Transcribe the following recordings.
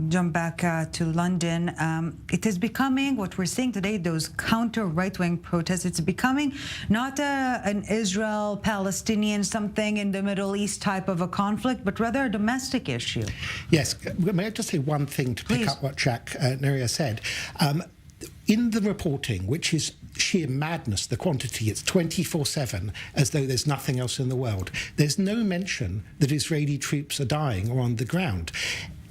jump back to London. It is becoming, what we're seeing today, those counter right-wing protests, it's becoming not an Israel-Palestinian something in the Middle East type of a conflict, but rather a domestic issue. Yes. May I just say one thing to pick up what Jack Neria said? In the reporting, which is sheer madness, the quantity, it's 24/7, as though there's nothing else in the world. There's no mention that Israeli troops are dying or on the ground.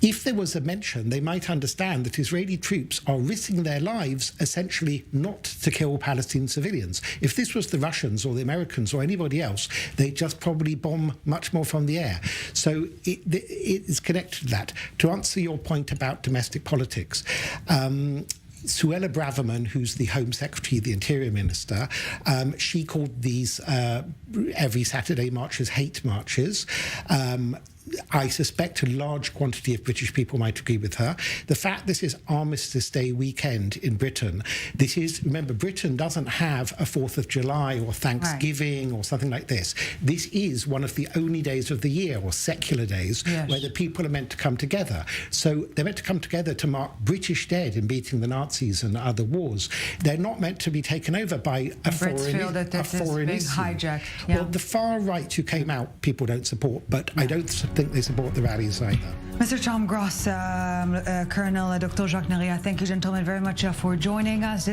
If there was a mention, they might understand that Israeli troops are risking their lives essentially not to kill Palestinian civilians. If this was the Russians or the Americans or anybody else, they'd just probably bomb much more from the air. So it is connected to that. To answer your point about domestic politics, Suella Braverman, who's the Home Secretary, the Interior Minister, she called these every Saturday marches hate marches. I suspect a large quantity of British people might agree with her. The fact this is Armistice Day weekend in Britain, this is, remember, Britain doesn't have a 4th of July or Thanksgiving or something like this. This is one of the only days of the year, or secular days, where the people are meant to come together. So they're meant to come together to mark British dead in beating the Nazis and other wars. They're not meant to be taken over by a foreign hijack. Well, the far right who came out, people don't support, but I don't think they support the rallies either. Mr. Tom Gross, Colonel Dr. Jacques Neria, thank you, gentlemen, very much for joining us.